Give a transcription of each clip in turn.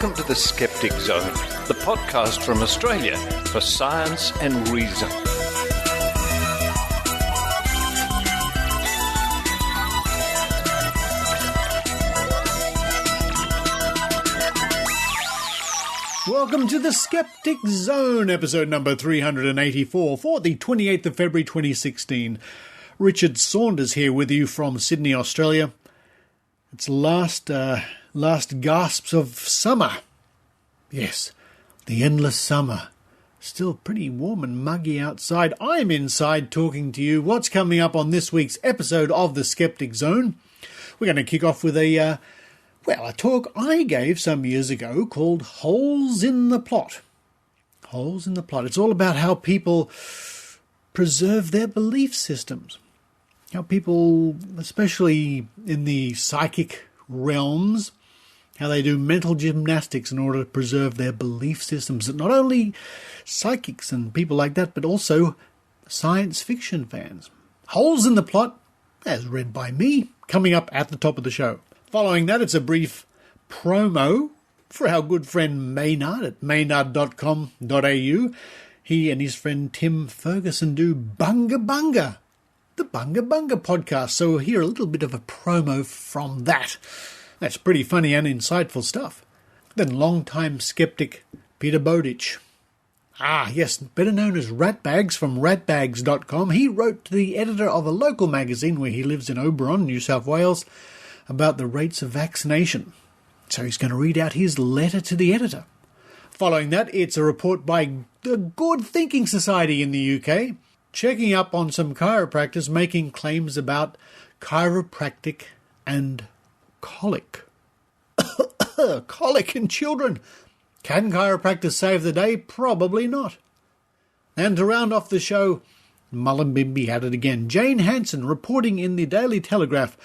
Welcome to the Skeptic Zone, the podcast from Australia for science and reason. Welcome to the Skeptic Zone, episode number 384 for the 28th of February 2016. Richard Saunders here with you from Sydney, Australia. It's last gasps of summer. Yes, the endless summer. Still pretty warm and muggy outside. I'm inside talking to you. What's coming up on this week's episode of the Skeptic Zone? We're going to kick off with a talk I gave some years ago called Holes in the Plot. Holes in the Plot. It's all about how people preserve their belief systems. How people, especially in the psychic realms, how they do mental gymnastics in order to preserve their belief systems. That not only psychics and people like that, but also science fiction fans. Holes in the Plot, as read by me, coming up at the top of the show. Following that, it's a brief promo for our good friend Maynard at maynard.com.au. He and his friend Tim Ferguson do Bunga Bunga, the Bunga Bunga podcast. So we'll hear a little bit of a promo from that. That's pretty funny and insightful stuff. Then longtime skeptic Peter Bowditch. Yes, better known as Ratbags from ratbags.com. He wrote to the editor of a local magazine where he lives in Oberon, New South Wales, about the rates of vaccination. So he's going to read out his letter to the editor. Following that, it's a report by the Good Thinking Society in the UK, checking up on some chiropractors making claims about chiropractic and colic. Colic in children. Can chiropractors save the day? Probably not. And to round off the show, Mullumbimby had it again. Jane Hansen, reporting in the Daily Telegraph,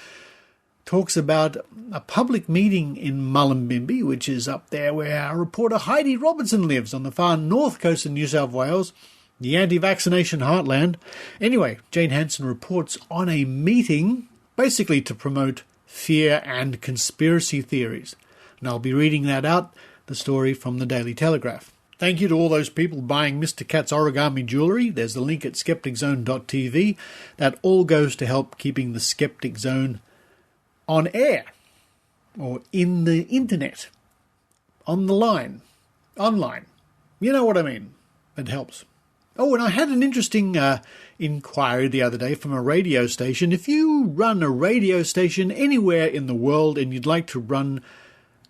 talks about a public meeting in Mullumbimby, which is up there where our reporter Heidi Robertson lives, on the far north coast of New South Wales, the anti-vaccination heartland. Anyway, Jane Hansen reports on a meeting basically to promote fear and conspiracy theories. And I'll be reading that out, the story from the Daily Telegraph. Thank you to all those people buying Mr. Cat's origami jewellery. There's a link at skepticzone.tv. That all goes to help keeping the Skeptic Zone on air, or in the internet, on the line, online. You know what I mean. It helps. Oh, and I had an interesting inquiry the other day from a radio station. If you run a radio station anywhere in the world and you'd like to run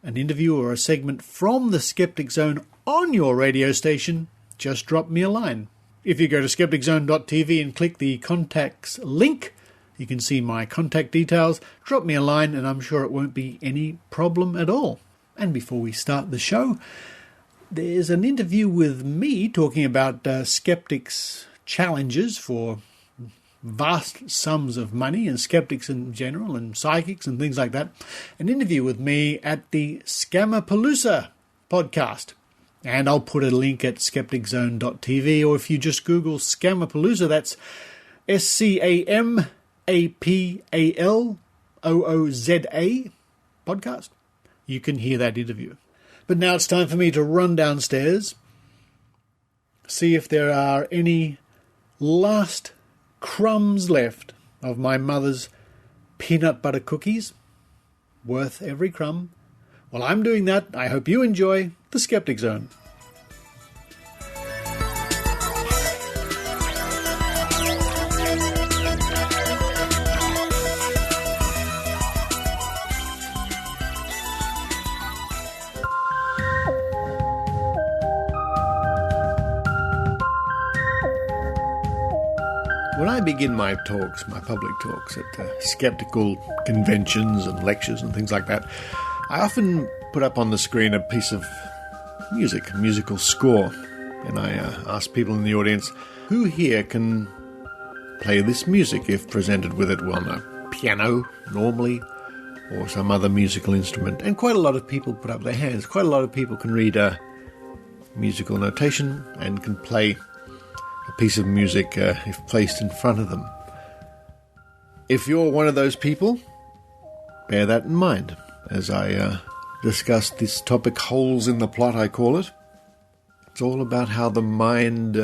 an interview or a segment from the Skeptic Zone on your radio station, just drop me a line. If you go to skepticzone.tv and click the contacts link, you can see my contact details. Drop me a line and I'm sure it won't be any problem at all. And before we start the show, there's an interview with me talking about skeptics' challenges for vast sums of money, and skeptics in general, and psychics and things like that. An interview with me at the Scamapalooza podcast. And I'll put a link at skepticzone.tv, or if you just Google Scamapalooza, that's SCAMAPALOOZA podcast. You can hear that interview. But now it's time for me to run downstairs, see if there are any last crumbs left of my mother's peanut butter cookies. Worth every crumb. While I'm doing that, I hope you enjoy the Skeptic Zone. When I begin my talks, my public talks at skeptical conventions and lectures and things like that, I often put up on the screen a piece of music, a musical score, and I ask people in the audience, who here can play this music if presented with it? Well, no, piano, normally, or some other musical instrument. And quite a lot of people put up their hands. Quite a lot of people can read musical notation and can play a piece of music if placed in front of them. If you're one of those people, bear that in mind as I discuss this topic, holes in the plot, I call it. It's all about how the mind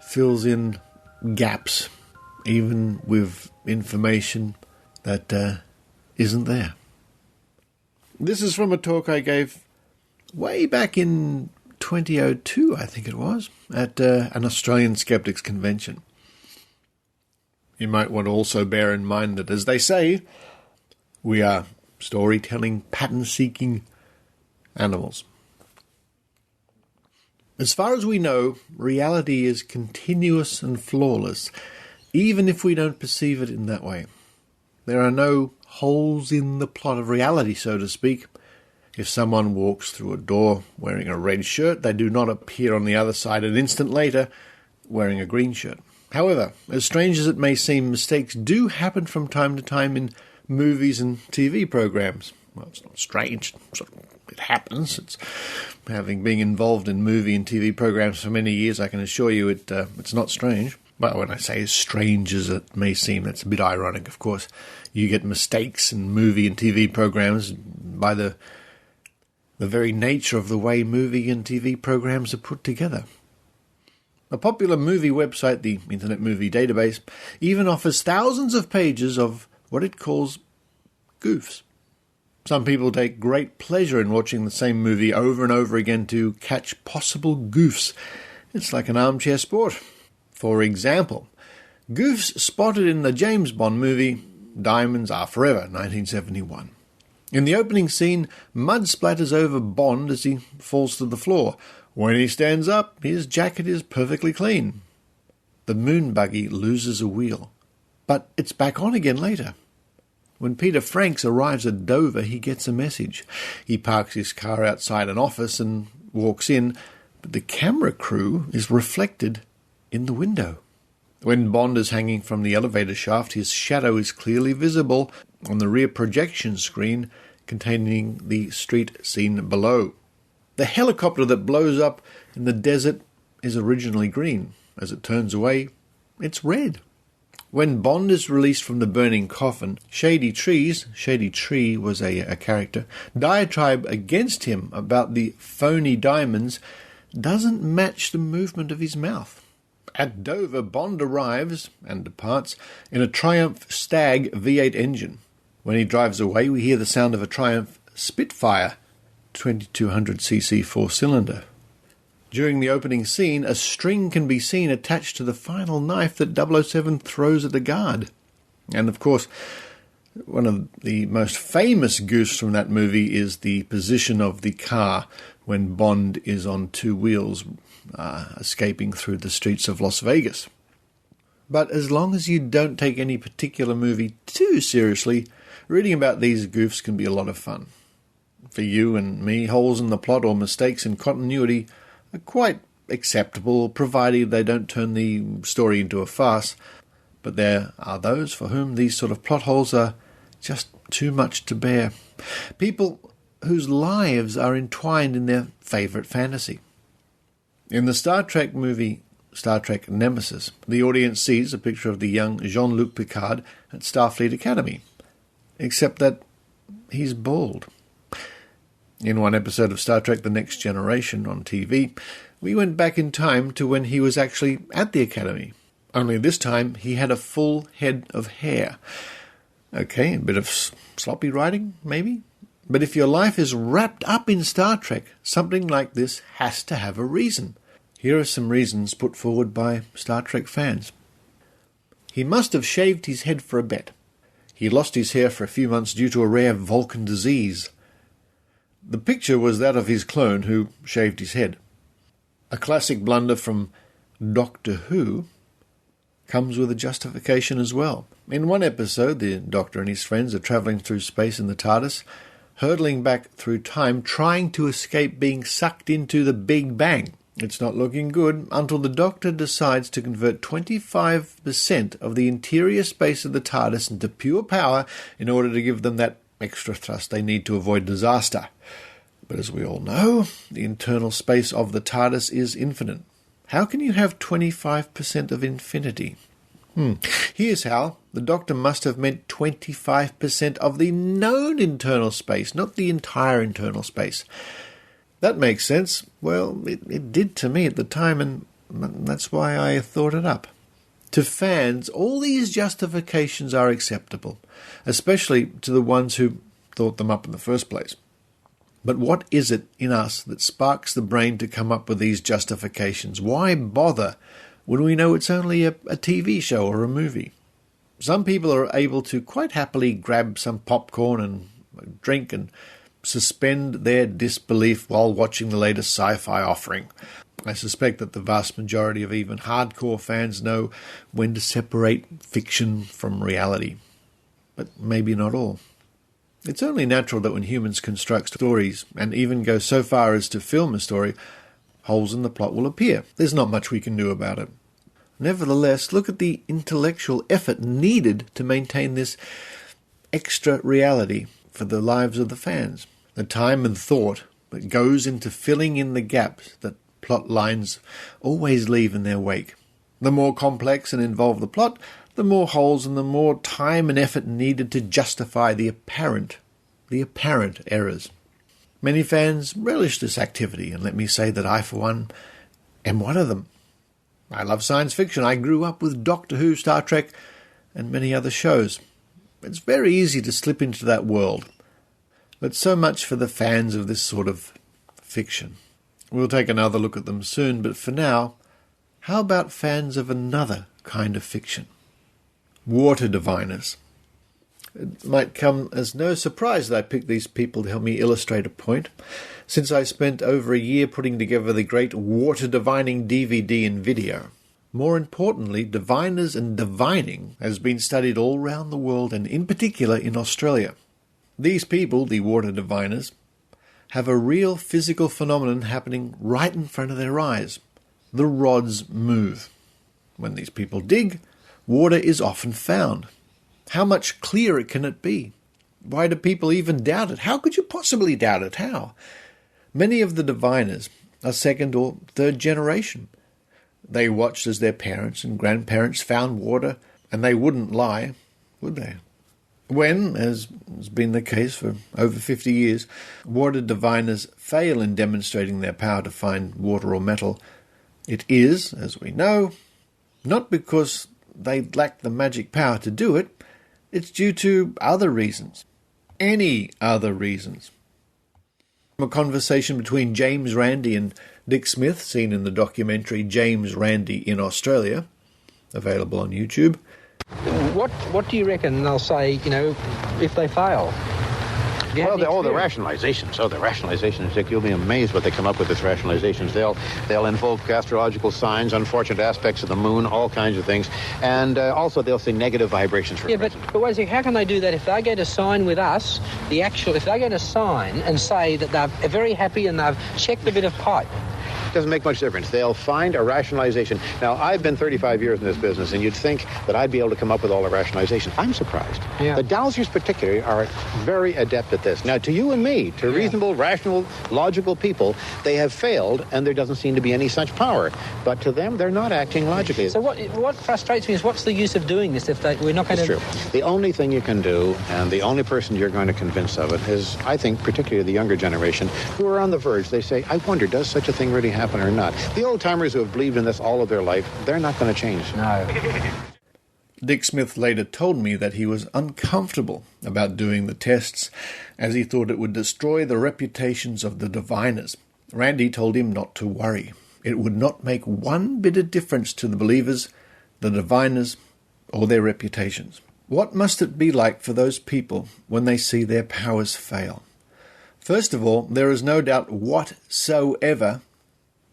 fills in gaps, even with information that isn't there. This is from a talk I gave way back in 2002, I think it was, at an Australian Skeptics convention. You might want to also bear in mind that, as they say, we are storytelling, pattern-seeking animals. As far as we know, reality is continuous and flawless, even if we don't perceive it in that way. There are no holes in the plot of reality, so to speak. If someone walks through a door wearing a red shirt, they do not appear on the other side an instant later wearing a green shirt. However, as strange as it may seem, mistakes do happen from time to time in movies and TV programs. Well, it's not strange. It happens. Having been involved in movie and TV programs for many years, I can assure you it's not strange. Well, when I say as strange as it may seem, that's a bit ironic, of course. You get mistakes in movie and TV programs by the very nature of the way movie and TV programs are put together. A popular movie website, the Internet Movie Database, even offers thousands of pages of what it calls goofs. Some people take great pleasure in watching the same movie over and over again to catch possible goofs. It's like an armchair sport. For example, goofs spotted in the James Bond movie Diamonds Are Forever, 1971. In the opening scene, mud splatters over Bond as he falls to the floor. When he stands up, his jacket is perfectly clean. The moon buggy loses a wheel, but it's back on again later. When Peter Franks arrives at Dover, he gets a message. He parks his car outside an office and walks in, but the camera crew is reflected in the window. When Bond is hanging from the elevator shaft, his shadow is clearly visible on the rear projection screen containing the street scene below. The helicopter that blows up in the desert is originally green. As it turns away, it's red. When Bond is released from the burning coffin, Shady Tree was a character, diatribe against him about the phony diamonds doesn't match the movement of his mouth. At Dover, Bond arrives and departs in a Triumph Stag V8 engine. When he drives away, we hear the sound of a Triumph Spitfire 2200cc four-cylinder. During the opening scene, a string can be seen attached to the final knife that 007 throws at the guard. And of course, one of the most famous goofs from that movie is the position of the car when Bond is on two wheels escaping through the streets of Las Vegas. But as long as you don't take any particular movie too seriously, reading about these goofs can be a lot of fun. For you and me, holes in the plot or mistakes in continuity are quite acceptable, provided they don't turn the story into a farce. But there are those for whom these sort of plot holes are just too much to bear. People whose lives are entwined in their favourite fantasy. In the Star Trek movie Star Trek Nemesis, the audience sees a picture of the young Jean-Luc Picard at Starfleet Academy, except that he's bald. In one episode of Star Trek The Next Generation on TV, we went back in time to when he was actually at the Academy. Only this time he had a full head of hair. Okay, a bit of sloppy writing, maybe? But if your life is wrapped up in Star Trek, something like this has to have a reason. Here are some reasons put forward by Star Trek fans. He must have shaved his head for a bet. He lost his hair for a few months due to a rare Vulcan disease. The picture was that of his clone who shaved his head. A classic blunder from Doctor Who comes with a justification as well. In one episode, the Doctor and his friends are travelling through space in the TARDIS, hurtling back through time, trying to escape being sucked into the Big Bang. It's not looking good until the Doctor decides to convert 25% of the interior space of the TARDIS into pure power in order to give them that extra thrust they need to avoid disaster. But as we all know, the internal space of the TARDIS is infinite. How can you have 25% of infinity? Here's how. The doctor must have meant 25% of the known internal space, not the entire internal space. That makes sense. Well, it did to me at the time, and that's why I thought it up. To fans, all these justifications are acceptable, especially to the ones who thought them up in the first place. But what is it in us that sparks the brain to come up with these justifications? Why bother when we know it's only a TV show or a movie? Some people are able to quite happily grab some popcorn and drink and suspend their disbelief while watching the latest sci-fi offering. I suspect that the vast majority of even hardcore fans know when to separate fiction from reality. But maybe not all. It's only natural that when humans construct stories, and even go so far as to film a story, holes in the plot will appear. There's not much we can do about it. Nevertheless, look at the intellectual effort needed to maintain this extra reality for the lives of the fans. The time and thought that goes into filling in the gaps that plot lines always leave in their wake. The more complex and involved the plot, the more holes and the more time and effort needed to justify the apparent errors. Many fans relish this activity, and let me say that I, for one, am one of them. I love science fiction. I grew up with Doctor Who, Star Trek, and many other shows. It's very easy to slip into that world. But so much for the fans of this sort of fiction. We'll take another look at them soon, but for now, how about fans of another kind of fiction? Water diviners. It might come as no surprise that I picked these people to help me illustrate a point, since I spent over a year putting together the great water divining DVD and video. More importantly, diviners and divining has been studied all around the world, and in particular in Australia. These people, the water diviners, have a real physical phenomenon happening right in front of their eyes. The rods move. When these people dig, water is often found. How much clearer can it be? Why do people even doubt it? How could you possibly doubt it? How? Many of the diviners are second or third generation. They watched as their parents and grandparents found water, and they wouldn't lie, would they? When, as has been the case for over 50 years, water diviners fail in demonstrating their power to find water or metal, it is, as we know, not because they lack the magic power to do it. It's due to other reasons. Any other reasons. A conversation between James Randi and Dick Smith, seen in the documentary James Randi in Australia, available on YouTube. What do you reckon they'll say, if they fail? Well, the rationalizations, Dick, you'll be amazed what they come up with as rationalizations. They'll invoke astrological signs, unfortunate aspects of the moon, all kinds of things. And also they'll say negative vibrations for but wait a second, how can they do that if they're going to sign with us, if they're going to sign and say that they're very happy and they've checked a bit of pipe? Doesn't make much difference. They'll find a rationalization. Now, I've been 35 years in this business, and you'd think that I'd be able to come up with all the rationalizations. I'm surprised. Yeah. The dowsers particularly are very adept at this. Now, to you and me, to reasonable, rational, logical people, they have failed, and there doesn't seem to be any such power. But to them, they're not acting logically. So what frustrates me is what's the use of doing this if we're not going to... It's true. The only thing you can do, and the only person you're going to convince of it is, I think, particularly the younger generation, who are on the verge. They say, I wonder, does such a thing really happen or not? The old-timers who have believed in this all of their life, they're not going to change. No. Dick Smith later told me that he was uncomfortable about doing the tests, as he thought it would destroy the reputations of the diviners. Randy told him not to worry. It would not make one bit of difference to the believers, the diviners, or their reputations. What must it be like for those people when they see their powers fail? First of all, there is no doubt whatsoever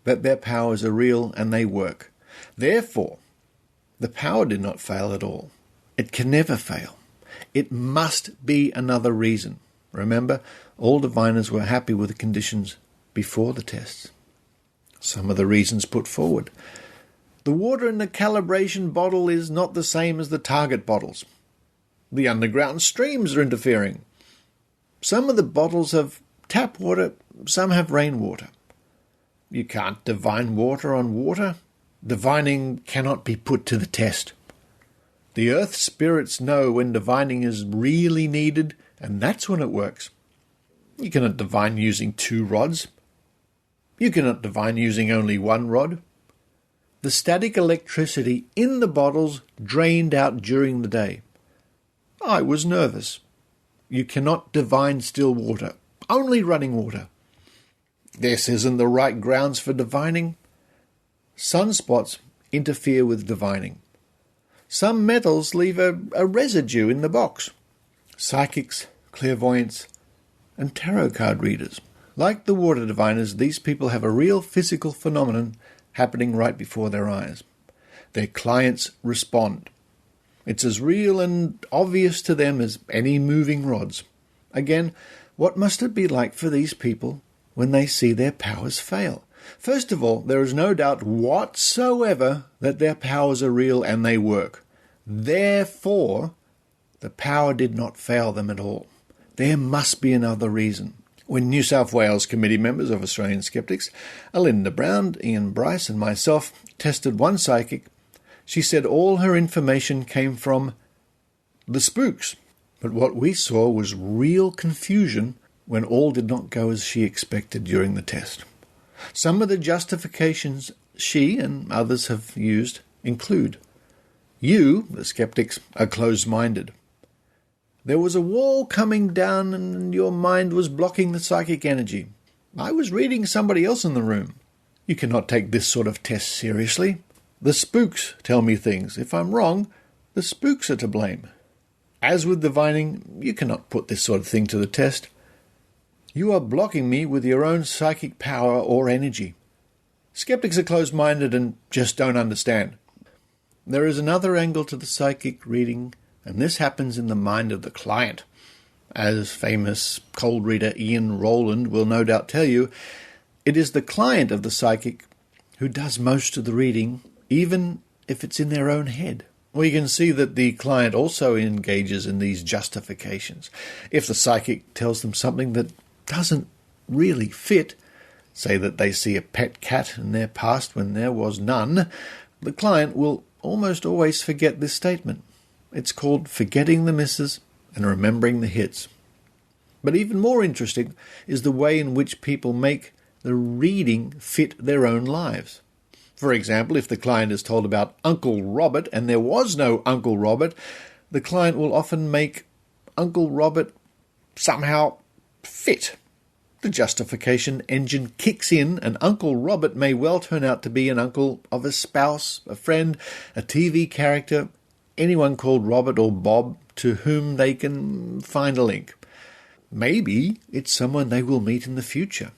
that their powers are real and they work. Therefore, the power did not fail at all. It can never fail. It must be another reason. Remember, all diviners were happy with the conditions before the tests. Some of the reasons put forward. The water in the calibration bottle is not the same as the target bottles. The underground streams are interfering. Some of the bottles have tap water, some have rainwater. You can't divine water on water. Divining cannot be put to the test. The earth spirits know when divining is really needed, and that's when it works. You cannot divine using 2 rods. You cannot divine using only 1 rod. The static electricity in the bottles drained out during the day. I was nervous. You cannot divine still water, only running water. This isn't the right grounds for divining. Sunspots interfere with divining. Some metals leave a residue in the box. Psychics, clairvoyants, and tarot card readers. Like the water diviners, these people have a real physical phenomenon happening right before their eyes. Their clients respond. It's as real and obvious to them as any moving rods. Again, what must it be like for these people when they see their powers fail? First of all, there is no doubt whatsoever that their powers are real and they work. Therefore, the power did not fail them at all. There must be another reason. When New South Wales committee members of Australian Skeptics, Alinda Brown, Ian Bryce and myself tested one psychic, she said all her information came from the spooks. But what we saw was real confusion when all did not go as she expected during the test. Some of the justifications she and others have used include: you, the skeptics, are closed-minded. There was a wall coming down and your mind was blocking the psychic energy. I was reading somebody else in the room. You cannot take this sort of test seriously. The spooks tell me things. If I'm wrong, the spooks are to blame. As with divining, you cannot put this sort of thing to the test. You are blocking me with your own psychic power or energy. Skeptics are closed-minded and just don't understand. There is another angle to the psychic reading, and this happens in the mind of the client. As famous cold reader Ian Rowland will no doubt tell you, it is the client of the psychic who does most of the reading, even if it's in their own head. We can see that the client also engages in these justifications. If the psychic tells them something that doesn't really fit, say that they see a pet cat in their past when there was none, the client will almost always forget this statement. It's called forgetting the misses and remembering the hits. But even more interesting is the way in which people make the reading fit their own lives. For example, if the client is told about Uncle Robert and there was no Uncle Robert, the client will often make Uncle Robert somehow fit. The justification engine kicks in, and Uncle Robert may well turn out to be an uncle of a spouse, a friend, a TV character, anyone called Robert or Bob to whom they can find a link. Maybe it's someone they will meet in the future.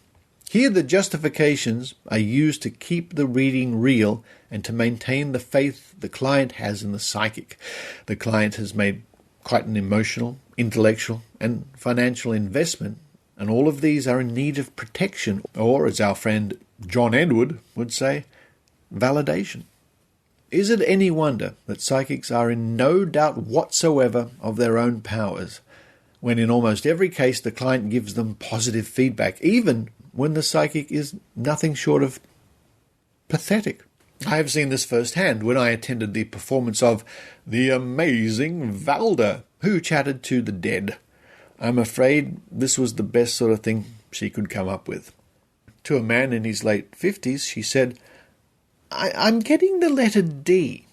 Here the justifications are used to keep the reading real and to maintain the faith the client has in the psychic. The client has made quite an emotional, intellectual and financial investment, and all of these are in need of protection, or as our friend John Edward would say, validation. Is it any wonder that psychics are in no doubt whatsoever of their own powers, when in almost every case the client gives them positive feedback, even when the psychic is nothing short of pathetic? I have seen this firsthand when I attended the performance of the amazing Valda, who chatted to the dead. I'm afraid this was the best sort of thing she could come up with. To a man in his late 50s, she said, I'm getting the letter D.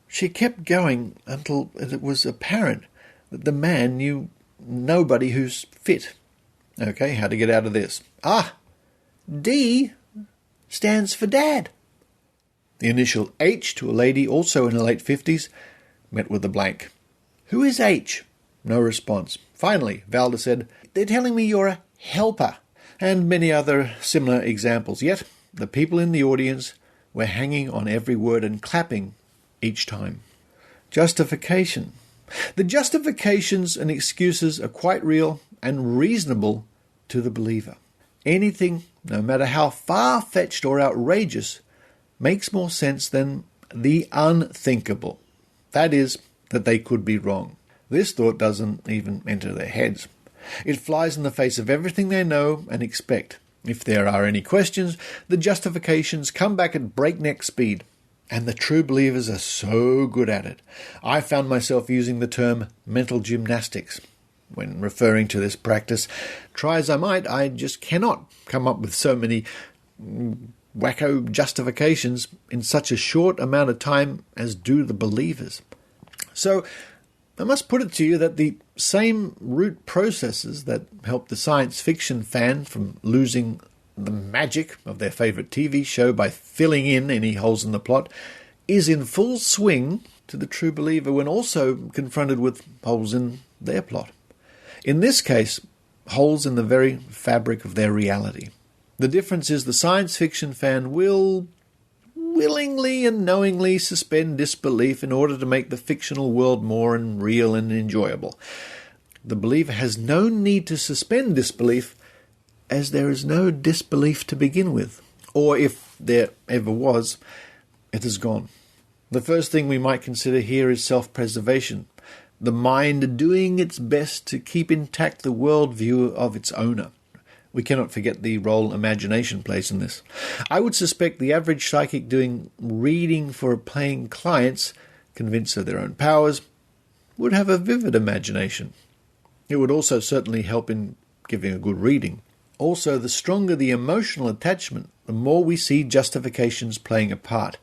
She kept going until it was apparent that the man knew nobody who's fit. Okay, how to get out of this? D stands for Dad. The initial H to a lady, also in her late 50s, met with a blank. Who is H? No response. Finally, Valda said, they're telling me you're a helper, and many other similar examples. Yet, the people in the audience were hanging on every word and clapping each time. Justification. The justifications and excuses are quite real and reasonable to the believer. Anything, no matter how far-fetched or outrageous, makes more sense than the unthinkable. That is, that they could be wrong. This thought doesn't even enter their heads. It flies in the face of everything they know and expect. If there are any questions, the justifications come back at breakneck speed. And the true believers are so good at it. I found myself using the term mental gymnastics when referring to this practice. Try as I might, I just cannot come up with so many wacko justifications in such a short amount of time as do the believers. So I must put it to you that the same root processes that help the science fiction fan from losing the magic of their favourite TV show by filling in any holes in the plot is in full swing to the true believer when also confronted with holes in their plot. In this case, holes in the very fabric of their reality. The difference is the science fiction fan will willingly and knowingly suspend disbelief in order to make the fictional world more real and enjoyable. The believer has no need to suspend disbelief, as there is no disbelief to begin with, or if there ever was, it is gone. The first thing we might consider here is self-preservation, the mind doing its best to keep intact the worldview of its owner. We cannot forget the role imagination plays in this. I would suspect the average psychic doing reading for paying clients, convinced of their own powers, would have a vivid imagination. It would also certainly help in giving a good reading. Also, the stronger the emotional attachment, the more we see justifications playing a part.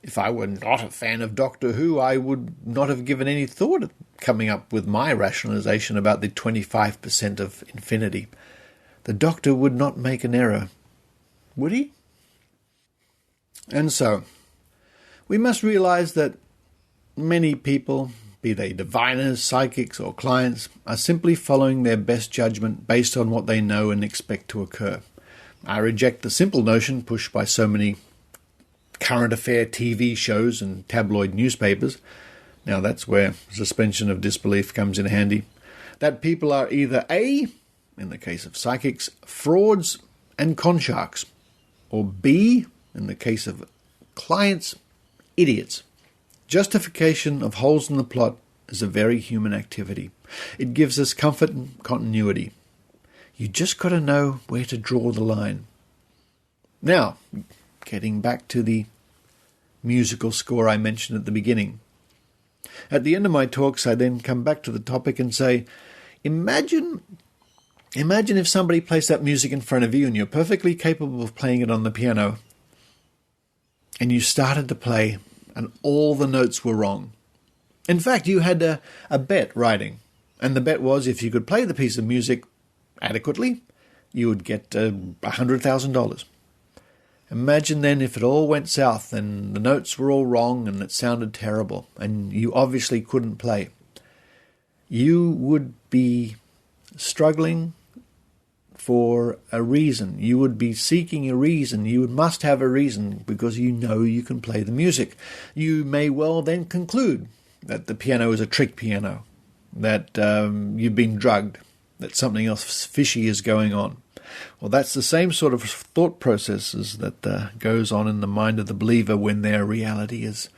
If I were not a fan of Doctor Who, I would not have given any thought of coming up with my rationalization about the 25% of infinity. The Doctor would not make an error, would he? And so, we must realize that many people, be they diviners, psychics, or clients, are simply following their best judgment based on what they know and expect to occur. I reject the simple notion pushed by so many current affair TV shows and tabloid newspapers. Now that's where suspension of disbelief comes in handy. That people are either A, in the case of psychics, frauds and consharks, or B, in the case of clients, idiots. Justification of holes in the plot is a very human activity. It gives us comfort and continuity. You just got to know where to draw the line. Now, getting back to the musical score I mentioned at the beginning. At the end of my talks, I then come back to the topic and say, imagine if somebody plays that music in front of you and you're perfectly capable of playing it on the piano, and you started to play and all the notes were wrong. In fact, you had a bet riding, and the bet was if you could play the piece of music adequately, you would get $100,000. Imagine then if it all went south and the notes were all wrong and it sounded terrible and you obviously couldn't play. You would be struggling for a reason. You would be seeking a reason. You must have a reason because you know you can play the music. You may well then conclude that the piano is a trick piano, that you've been drugged, that something else fishy is going on. Well, that's the same sort of thought processes that goes on in the mind of the believer when their reality is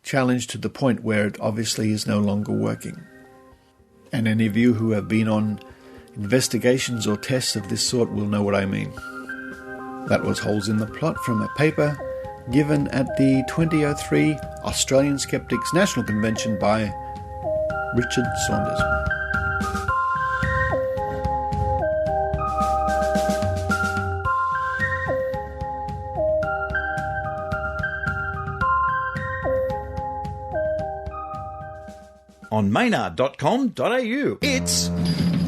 challenged to the point where it obviously is no longer working. And any of you who have been on investigations or tests of this sort will know what I mean. That was Holes in the Plot from a paper given at the 2003 Australian Skeptics National Convention by Richard Saunders. On maynard.com.au. It's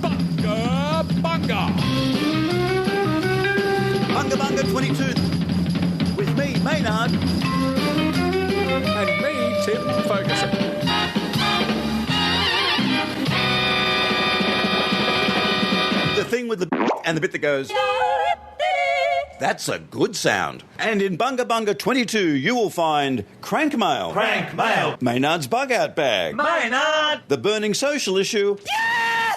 Bunga Bunga! Bunga Bunga 22 with me, Maynard. And me, Tim Ferguson. The thing with the and the bit that goes... That's a good sound. And in Bunga Bunga 22, you will find Crank Mail. Crank Mail. Maynard's Bug Out Bag. Maynard. The Burning Social Issue. Yeah!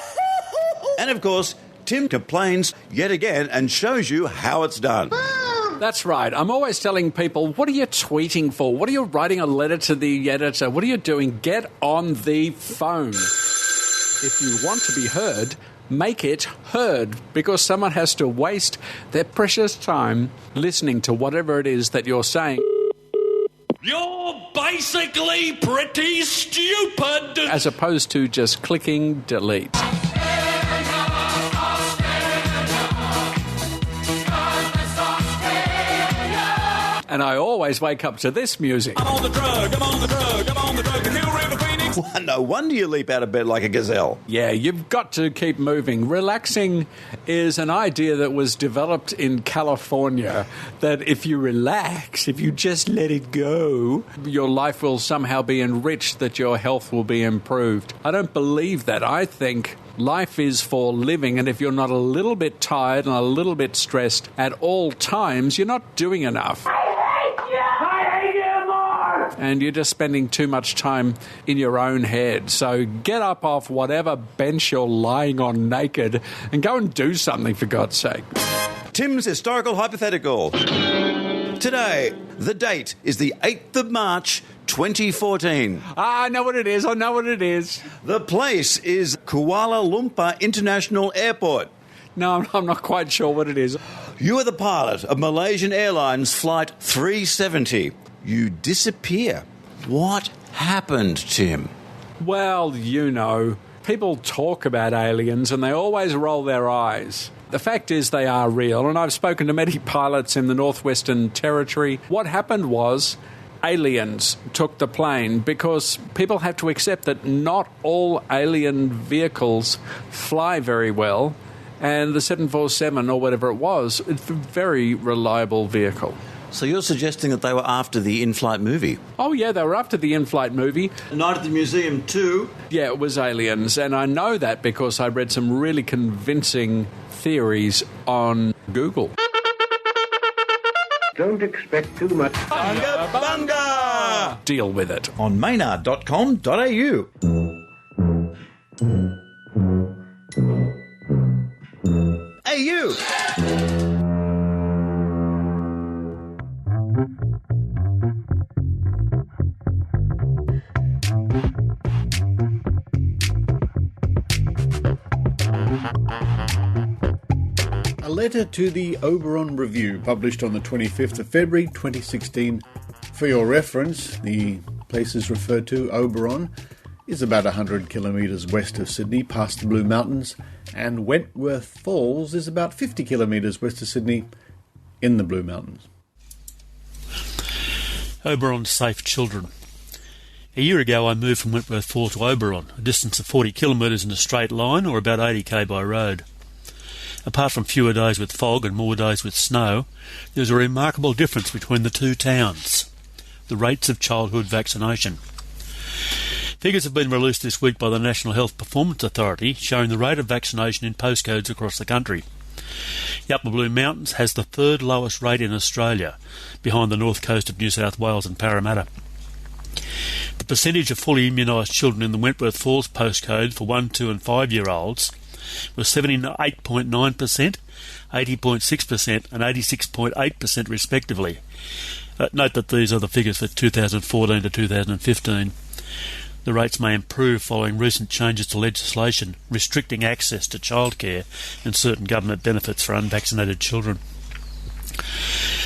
And, of course, Tim complains yet again and shows you how it's done. That's right. I'm always telling people, what are you tweeting for? What are you writing a letter to the editor? What are you doing? Get on the phone. If you want to be heard, make it heard, because someone has to waste their precious time listening to whatever it is that you're saying. basically pretty stupid. As opposed to just clicking delete. And I always wake up to this music. I'm on the drug, I'm on the drug, I'm on the drug to kill River Phoenix. Well, no wonder you leap out of bed like a gazelle. Yeah, you've got to keep moving. Relaxing is an idea that was developed in California, that if you relax, if you just let it go, your life will somehow be enriched, that your health will be improved. I don't believe that. I think life is for living, and if you're not a little bit tired and a little bit stressed at all times, you're not doing enough. And you're just spending too much time in your own head. So get up off whatever bench you're lying on naked and go and do something, for God's sake. Tim's historical hypothetical. Today, the date is the 8th of March, 2014. I know what it is. I know what it is. The place is Kuala Lumpur International Airport. No, I'm not quite sure what it is. You are the pilot of Malaysian Airlines Flight 370. You disappear. What happened, Tim? Well, you know, people talk about aliens and they always roll their eyes. The fact is they are real, and I've spoken to many pilots in the Northwestern Territory. What happened was aliens took the plane, because people have to accept that not all alien vehicles fly very well, and the 747 or whatever it was, it's a very reliable vehicle. So you're suggesting that they were after the in-flight movie? Oh, yeah, they were after the in-flight movie. Night at the Museum 2? Yeah, it was aliens, and I know that because I read some really convincing theories on Google. Don't expect too much. Bunga, bunga! Deal with it. On maynard.com.au. Hey, you! A letter to the Oberon Review, published on the 25th of February 2016. For your reference, the place is referred to, Oberon, is about 100 kilometres west of Sydney, past the Blue Mountains, and Wentworth Falls is about 50 kilometres west of Sydney, in the Blue Mountains. Oberon Safe Children. A year ago I moved from Wentworth Falls to Oberon, a distance of 40 kilometres in a straight line, or about 80k by road. Apart from fewer days with fog and more days with snow, there is a remarkable difference between the two towns: the rates of childhood vaccination. Figures have been released this week by the National Health Performance Authority showing the rate of vaccination in postcodes across the country. The Upper Blue Mountains has the third lowest rate in Australia, behind the north coast of New South Wales and Parramatta. The percentage of fully immunised children in the Wentworth Falls postcode for 1, 2 and 5-year-olds was 78.9%, 80.6% and 86.8% respectively. Note that these are the figures for 2014 to 2015. The rates may improve following recent changes to legislation restricting access to childcare and certain government benefits for unvaccinated children.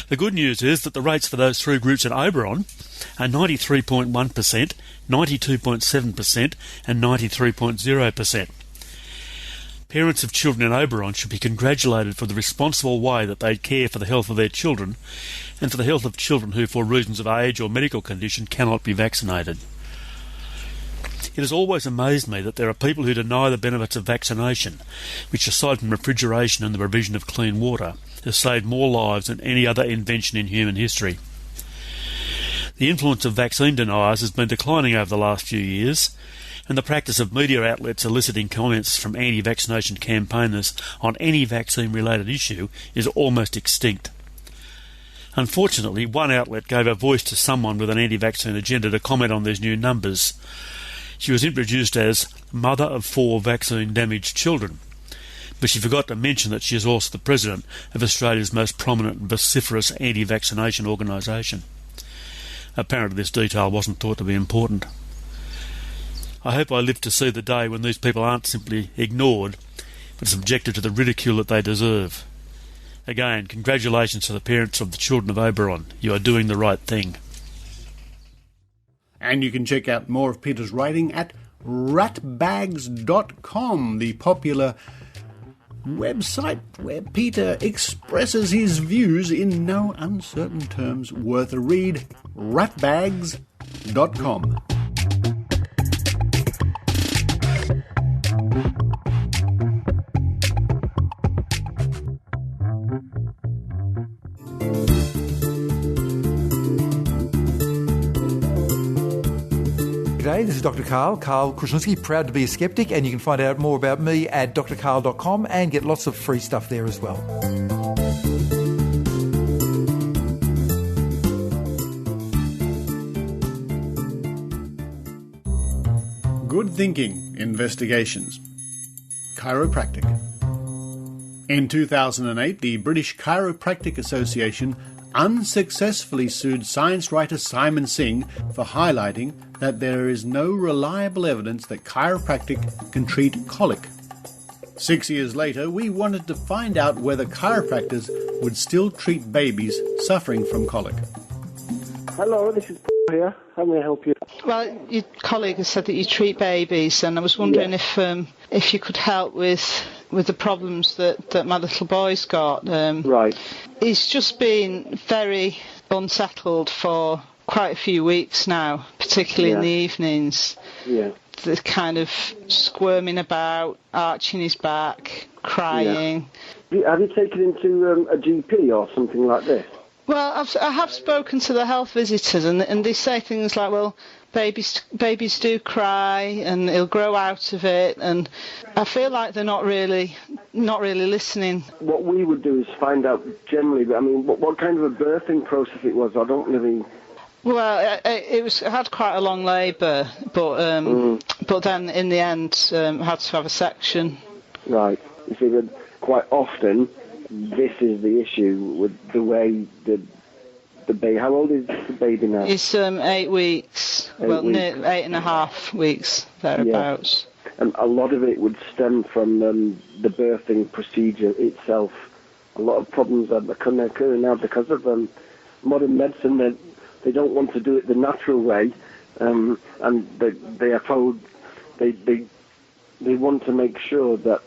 The good news is that the rates for those three groups in Oberon are 93.1%, 92.7% and 93.0%. Parents of children in Oberon should be congratulated for the responsible way that they care for the health of their children and for the health of children who, for reasons of age or medical condition, cannot be vaccinated. It has always amazed me that there are people who deny the benefits of vaccination, which, aside from refrigeration and the provision of clean water, has saved more lives than any other invention in human history. The influence of vaccine deniers has been declining over the last few years, and the practice of media outlets eliciting comments from anti-vaccination campaigners on any vaccine-related issue is almost extinct. Unfortunately, one outlet gave a voice to someone with an anti-vaccine agenda to comment on these new numbers. She was introduced as mother of 4 vaccine-damaged children, but she forgot to mention that she is also the president of Australia's most prominent and vociferous anti-vaccination organisation. Apparently this detail wasn't thought to be important. I hope I live to see the day when these people aren't simply ignored, but subjected to the ridicule that they deserve. Again, congratulations to the parents of the children of Oberon. You are doing the right thing. And you can check out more of Peter's writing at ratbags.com, the popular website where Peter expresses his views in no uncertain terms. Worth a read, ratbags.com. G'day, this is Dr. Karl Kruszelnicki, proud to be a skeptic, and you can find out more about me at drkarl.com and get lots of free stuff there as well. Good Thinking Investigations. Chiropractic. In 2008, the British Chiropractic Association unsuccessfully sued science writer Simon Singh for highlighting that there is no reliable evidence that chiropractic can treat colic. 6 years later, we wanted to find out whether chiropractors would still treat babies suffering from colic. Hello, this is Paul here. How may I help you? Well, your colleague has said that you treat babies, and I was wondering if you could help with the problems that my little boy's got. Right. He's just been very unsettled for quite a few weeks now, particularly in the evenings. Yeah. The kind of squirming about, arching his back, crying. Yeah. Have you taken him to a GP or something like this? Well, I have spoken to the health visitors, and they say things like, well, babies do cry, and he'll grow out of it, and I feel like they're not really listening. What we would do is find out generally, I mean, what kind of a birthing process it was. I don't really... Well, it had quite a long labour, but then in the end, had to have a section. Right. You see, that quite often this is the issue with the way the baby. How old is the baby now? It's 8 weeks. 8.5 weeks thereabouts. Yeah. And a lot of it would stem from the birthing procedure itself. A lot of problems that can occur now because of modern medicine. That they don't want to do it the natural way, and they are told they want to make sure that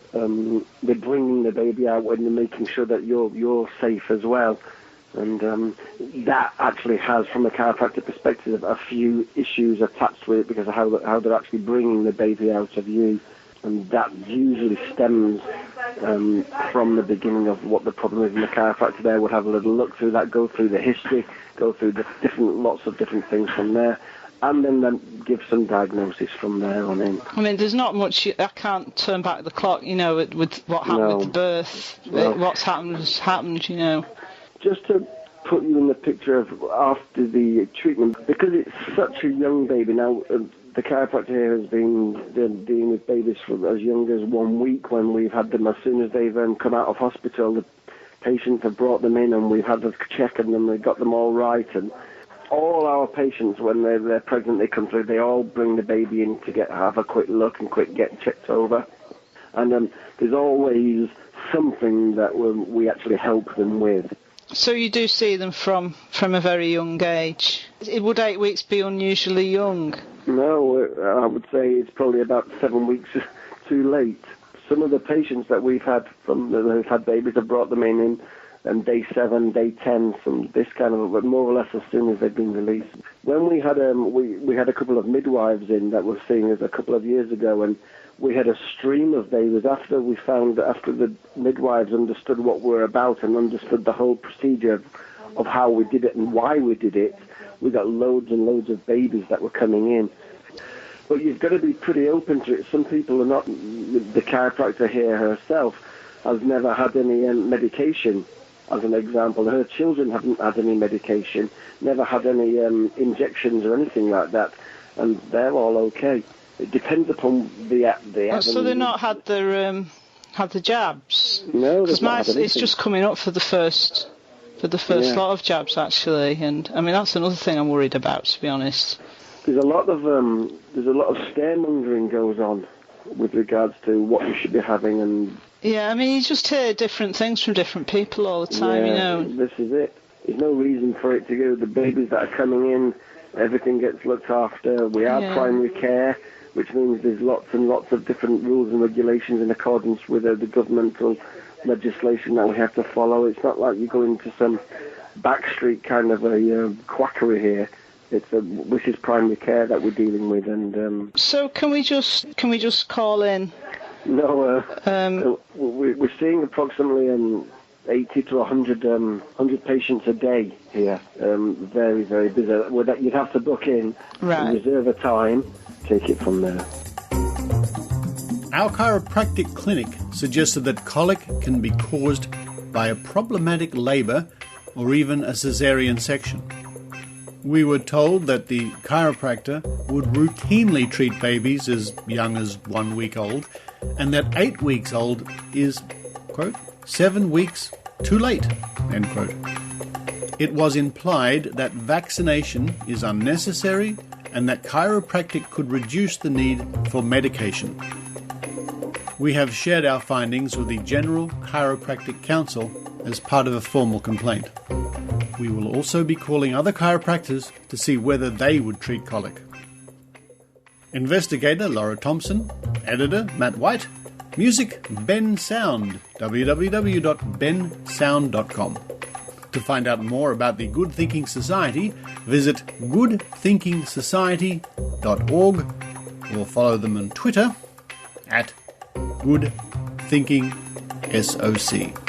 they're bringing the baby out and they're making sure that you're safe as well. And that actually has, from a chiropractic perspective, a few issues attached with it because of how they're actually bringing the baby out of you. And that usually stems from the beginning of what the problem is. And the chiropractor there would have a little look through that, go through the history, go through the lots of different things from there, and then give some diagnosis from there on in. I mean, there's not much. I can't turn back the clock, with what happened with the birth. Well, what's happened has happened, Just to put you in the picture of after the treatment, because it's such a young baby now. The chiropractor here has been dealing with babies from as young as 1 week when we've had them. As soon as they've come out of hospital, the patients have brought them in and we've had a check on them. We've got them all right. And all our patients, when they're pregnant, they come through, they all bring the baby in to have a quick look and get checked over. And there's always something that we actually help them with. So you do see them from a very young age. Would 8 weeks be unusually young? No, I would say it's probably about 7 weeks too late. Some of the patients that we've had who've had babies have brought them in and day 7, day 10, some this kind of, but more or less as soon as they've been released. When we had we had a couple of midwives in that were seeing us a couple of years ago, and we had a stream of babies after the midwives understood what we're about and understood the whole procedure of how we did it and why we did it. We got loads and loads of babies that were coming in. But you've got to be pretty open to it. Some people are not. The chiropractor here herself has never had any medication. As an example, her children haven't had any medication, never had any injections or anything like that, and they're all okay. It depends upon the so they've not had the jabs? No, because it's just coming up for the first lot of jabs actually, and I mean that's another thing I'm worried about, to be honest. There's a lot of scaremongering goes on with regards to what you should be having, and yeah, I mean you just hear different things from different people all the time, This is it. There's no reason for it to go. The babies that are coming in, everything gets looked after. We are primary care, which means there's lots and lots of different rules and regulations in accordance with the governmental legislation that we have to follow. It's not like you go into some backstreet kind of a quackery here. This is primary care that we're dealing with, and so can we just call in? No, we're seeing approximately 80 to 100 patients a day here. Very, very busy. You'd have to book in, and reserve a time, take it from there. Our chiropractic clinic suggested that colic can be caused by a problematic labour or even a caesarean section. We were told that the chiropractor would routinely treat babies as young as 1 week old, and that 8 weeks old is, quote, 7 weeks too late, end quote. It was implied that vaccination is unnecessary and that chiropractic could reduce the need for medication. We have shared our findings with the General Chiropractic Council as part of a formal complaint. We will also be calling other chiropractors to see whether they would treat colic. Investigator Laura Thompson, editor Matt White, music Ben Sound, www.bensound.com. To find out more about the Good Thinking Society, visit goodthinkingsociety.org or follow them on Twitter at goodthinkingsoc.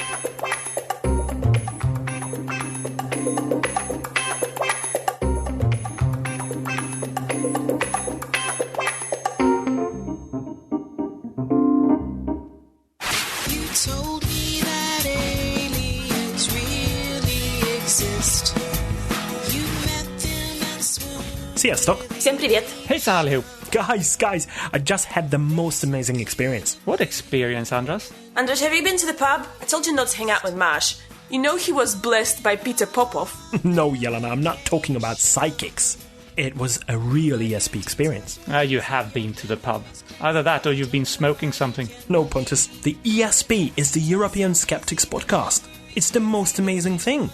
Sziasztok! Всем привет! Hejsan allihop! Guys, I just had the most amazing experience. What experience, Andras? Andras, have you been to the pub? I told you not to hang out with Marsh. You know he was blessed by Peter Popov. No, Yelena, I'm not talking about psychics. It was a real ESP experience. You have been to the pub. Either that or you've been smoking something. No, Pontus. The ESP is the European Skeptics podcast. It's the most amazing thing.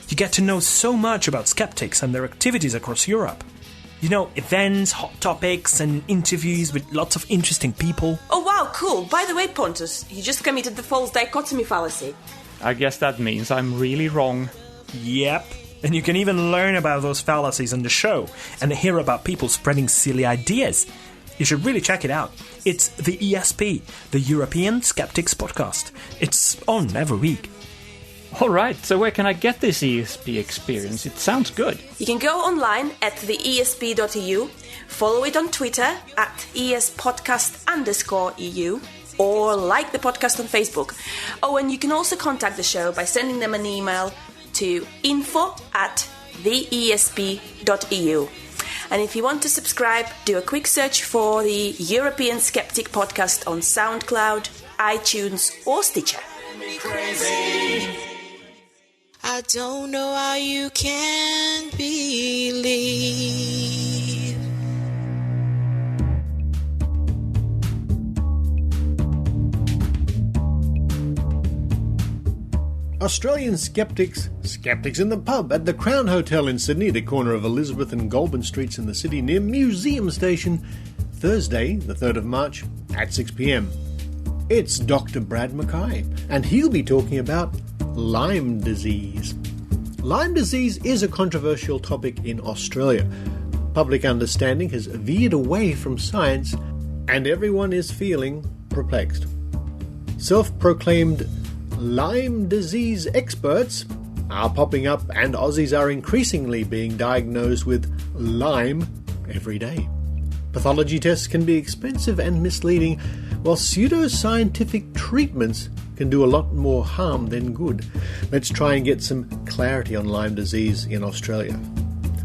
You get to know so much about skeptics and their activities across Europe. You know, events, hot topics, and interviews with lots of interesting people. Oh wow, cool. By the way, Pontus, you just committed the false dichotomy fallacy. I guess that means I'm really wrong. Yep. And you can even learn about those fallacies on the show and hear about people spreading silly ideas. You should really check it out. It's the ESP, the European Skeptics Podcast. It's on every week. All right, so where can I get this ESP experience? It sounds good. You can go online at theesp.eu, follow it on Twitter at espodcast_EU, or like the podcast on Facebook. Oh, and you can also contact the show by sending them an email to info@theesp.eu. And if you want to subscribe, do a quick search for the European Skeptic Podcast on SoundCloud, iTunes, or Stitcher. Crazy. I don't know how you can believe. Australian skeptics in the pub at the Crown Hotel in Sydney, the corner of Elizabeth and Goulburn Streets in the city near Museum Station, Thursday, the 3rd of March at 6 p.m. It's Dr. Brad Mackay, and he'll be talking about Lyme disease. Lyme disease is a controversial topic in Australia. Public understanding has veered away from science, and everyone is feeling perplexed. Self-proclaimed Lyme disease experts are popping up, and Aussies are increasingly being diagnosed with Lyme every day. Pathology tests can be expensive and misleading, while pseudoscientific treatments can do a lot more harm than good. Let's try and get some clarity on Lyme disease in Australia.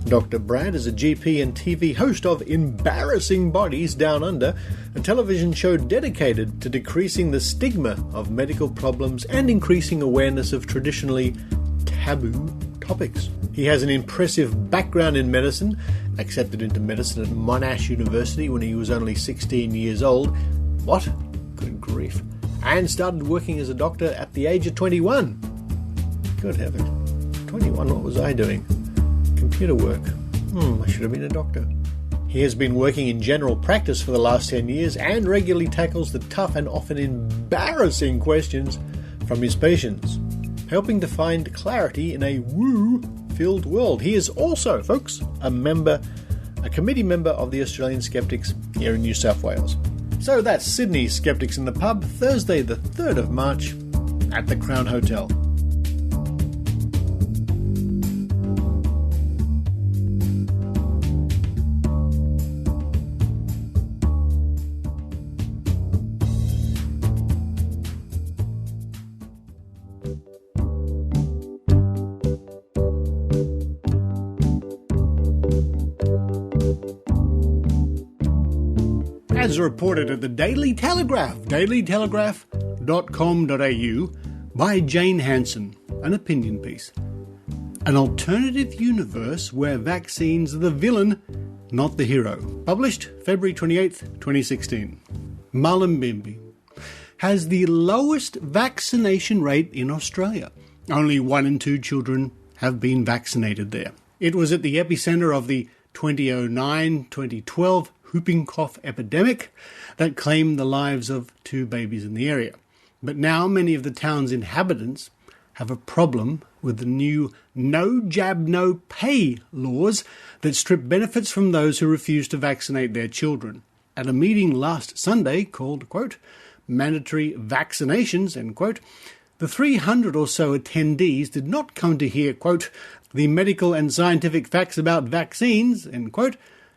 Dr. Brad is a GP and TV host of Embarrassing Bodies Down Under, a television show dedicated to decreasing the stigma of medical problems and increasing awareness of traditionally taboo topics. He has an impressive background in medicine, accepted into medicine at Monash University when he was only 16 years old. What? Good grief. And started working as a doctor at the age of 21. Good heavens. 21, what was I doing? Computer work. I should have been a doctor. He has been working in general practice for the last 10 years and regularly tackles the tough and often embarrassing questions from his patients, helping to find clarity in a woo-filled world. He is also, folks, a committee member of the Australian Skeptics here in New South Wales. So that's Sydney Skeptics in the Pub, Thursday the 3rd of March at the Crown Hotel. As reported at the Daily Telegraph, dailytelegraph.com.au, by Jane Hanson, an opinion piece. An alternative universe where vaccines are the villain, not the hero. Published February 28th, 2016. Mullumbimby has the lowest vaccination rate in Australia. Only 1 in 2 children have been vaccinated there. It was at the epicentre of the 2009-2012 whooping cough epidemic that claimed the lives of 2 babies in the area. But now many of the town's inhabitants have a problem with the new no jab, no pay laws that strip benefits from those who refuse to vaccinate their children. At a meeting last Sunday called, quote, mandatory vaccinations, end quote, the 300 or so attendees did not come to hear, quote, the medical and scientific facts about vaccines, end quote,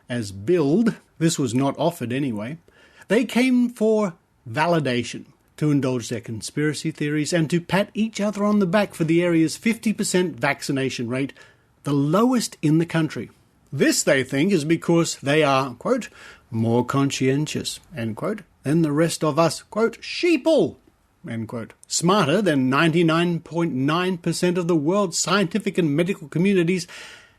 as billed. This was not offered anyway. They came for validation, to indulge their conspiracy theories and to pat each other on the back for the area's 50% vaccination rate, the lowest in the country. This, they think, is because they are, quote, more conscientious, end quote, than the rest of us, quote, sheeple, end quote, smarter than 99.9% of the world's scientific and medical communities,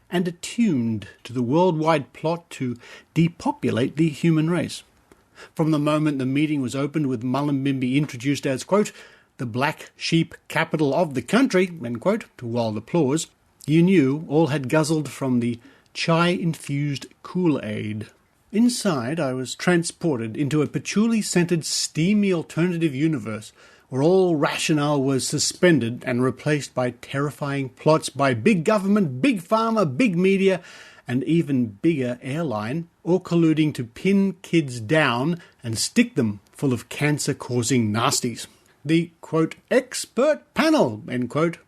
and attuned to the worldwide plot to depopulate the human race. From the moment the meeting was opened with Mullumbimby introduced as, quote, the black sheep capital of the country, end quote, to wild applause, you knew all had guzzled from the chai-infused Kool-Aid. Inside, I was transported into a patchouli-scented, steamy alternative universe where all rationale was suspended and replaced by terrifying plots by big government, big pharma, big media, and even bigger airline, all colluding to pin kids down and stick them full of cancer-causing nasties. The, quote, expert panel, end quote,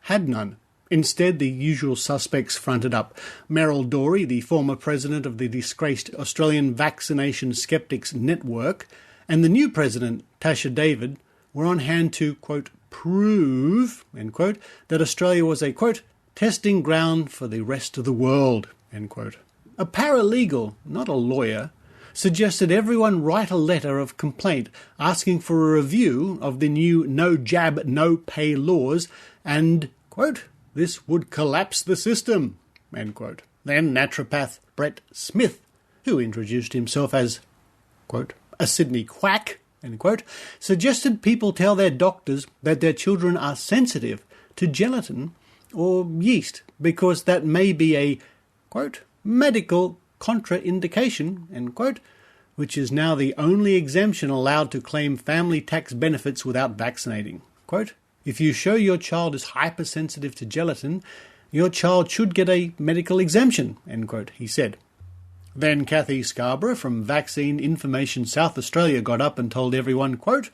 had none. Instead, the usual suspects fronted up. Meryl Dorey, the former president of the disgraced Australian Vaccination Skeptics Network, and the new president, Tasha David, were on hand to, quote, prove, end quote, that Australia was a, quote, testing ground for the rest of the world, end quote. A paralegal, not a lawyer, suggested everyone write a letter of complaint asking for a review of the new no jab, no pay laws and, quote, this would collapse the system, end quote. Then naturopath Brett Smith, who introduced himself as, quote, a Sydney quack, end quote, suggested people tell their doctors that their children are sensitive to gelatin or yeast because that may be a, quote, medical contraindication, end quote, which is now the only exemption allowed to claim family tax benefits without vaccinating. Quote, if you show your child is hypersensitive to gelatin, your child should get a medical exemption, end quote, he said. Then Kathy Scarborough from Vaccine Information South Australia got up and told everyone, quote,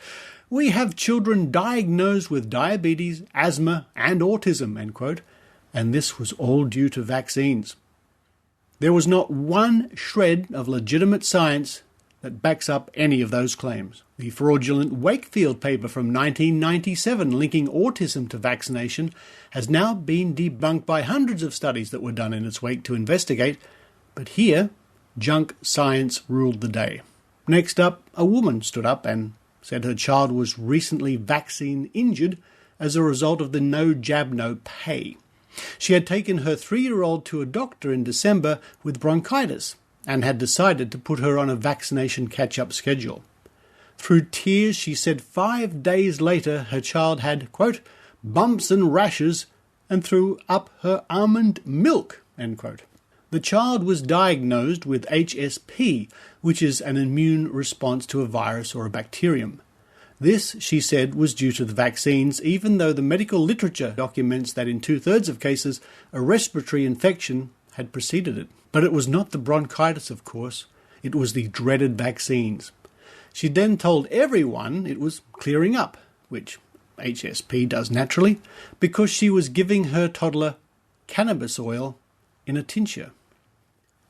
we have children diagnosed with diabetes, asthma and autism, end quote, and this was all due to vaccines. There was not one shred of legitimate science that backs up any of those claims. The fraudulent Wakefield paper from 1997 linking autism to vaccination has now been debunked by hundreds of studies that were done in its wake to investigate, but here, junk science ruled the day. Next up, a woman stood up and said her child was recently vaccine injured as a result of the no jab, no pay. She had taken her 3-year-old to a doctor in December with bronchitis and had decided to put her on a vaccination catch-up schedule. Through tears, she said 5 days later her child had, quote, bumps and rashes and threw up her almond milk, end quote. The child was diagnosed with HSP, which is an immune response to a virus or a bacterium. This, she said, was due to the vaccines, even though the medical literature documents that in 2/3 of cases a respiratory infection had preceded it. But it was not the bronchitis, of course. It was the dreaded vaccines. She then told everyone it was clearing up, which HSP does naturally, because she was giving her toddler cannabis oil in a tincture.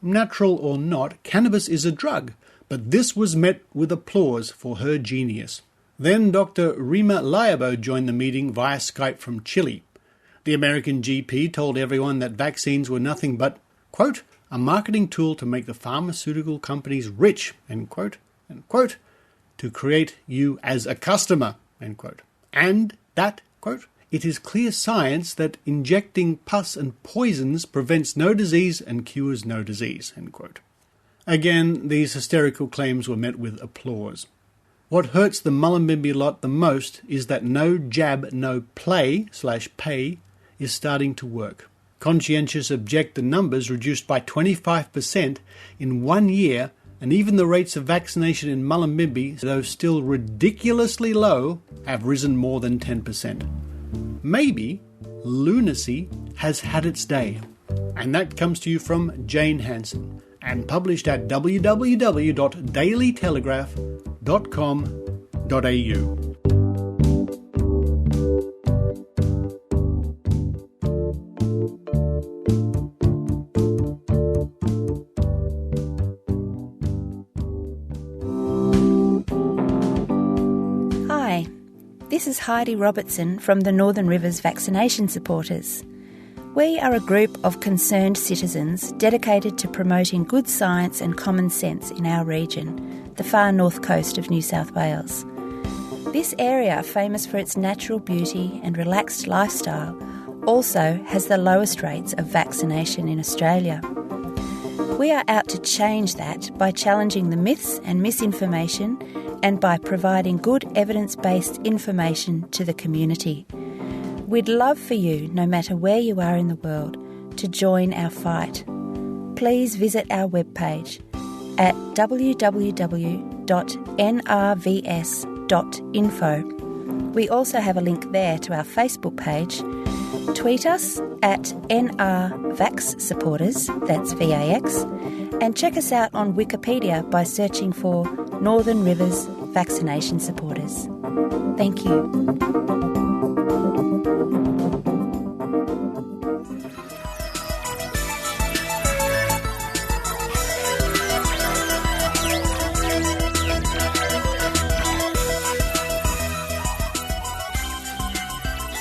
Natural or not, cannabis is a drug, but this was met with applause for her genius. Then Dr. Rima Liabo joined the meeting via Skype from Chile. The American GP told everyone that vaccines were nothing but, quote, a marketing tool to make the pharmaceutical companies rich, end quote, to create you as a customer, end quote. And that, quote, it is clear science that injecting pus and poisons prevents no disease and cures no disease, end quote. Again, these hysterical claims were met with applause. What hurts the Mullumbimby lot the most is that no jab, no play/pay is starting to work. Conscientious object the numbers reduced by 25% in 1 year, and even the rates of vaccination in Mullumbimby, though still ridiculously low, have risen more than 10%. Maybe lunacy has had its day. And that comes to you from Jane Hansen, and published at www.dailytelegraph.com.au. Hi, this is Heidi Robertson from the Northern Rivers Vaccination Supporters. We are a group of concerned citizens dedicated to promoting good science and common sense in our region, the far north coast of New South Wales. This area, famous for its natural beauty and relaxed lifestyle, also has the lowest rates of vaccination in Australia. We are out to change that by challenging the myths and misinformation and by providing good evidence-based information to the community. We'd love for you, no matter where you are in the world, to join our fight. Please visit our webpage at www.nrvs.info. We also have a link there to our Facebook page. Tweet us at NRVaxSupporters, that's VAX, and check us out on Wikipedia by searching for Northern Rivers Vaccination Supporters. Thank you.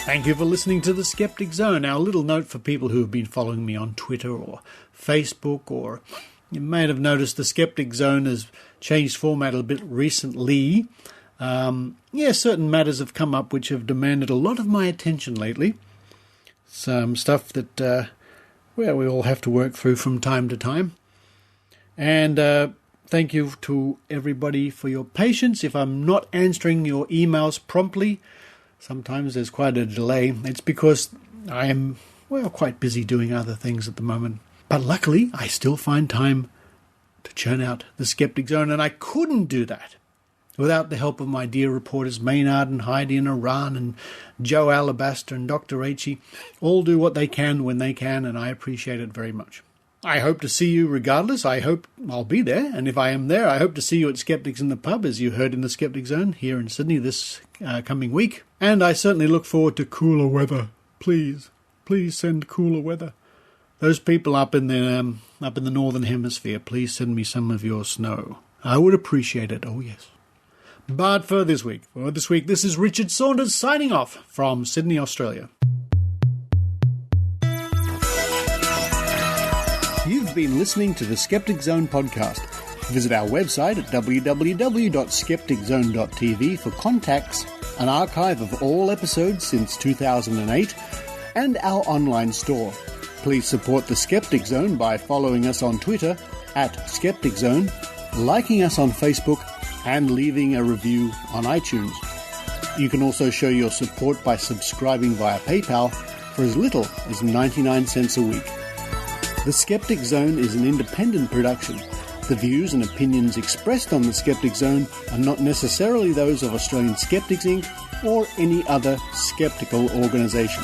Thank you for listening to the Skeptic Zone. Our little note for people who have been following me on Twitter or Facebook, or you may have noticed the Skeptic Zone has changed format a bit recently. Certain matters have come up which have demanded a lot of my attention lately. Some stuff that, we all have to work through from time to time. And thank you to everybody for your patience. If I'm not answering your emails promptly, sometimes there's quite a delay. It's because I am, quite busy doing other things at the moment. But luckily, I still find time to churn out the Skeptic Zone, and I couldn't do that without the help of my dear reporters Maynard and Heidi and Iran and Joe Alabaster and Dr. H. All do what they can when they can, and I appreciate it very much. I hope to see you regardless. I hope I'll be there, and if I am there, I hope to see you at Skeptics in the Pub, as you heard in the Skeptic Zone here in Sydney this coming week. And I certainly look forward to cooler weather. Please send cooler weather. Those people up in the Northern Hemisphere, please send me some of your snow. I would appreciate it, oh yes. But for this week, this is Richard Saunders signing off from Sydney, Australia. You've been listening to the Skeptic Zone podcast. Visit our website at www.skepticzone.tv for contacts, an archive of all episodes since 2008, and our online store. Please support the Skeptic Zone by following us on Twitter at Skeptic Zone, liking us on Facebook, and leaving a review on iTunes. You can also show your support by subscribing via PayPal for as little as 99 cents a week. The Skeptic Zone is an independent production. The views and opinions expressed on the Skeptic Zone are not necessarily those of Australian Skeptics Inc. or any other skeptical organisation.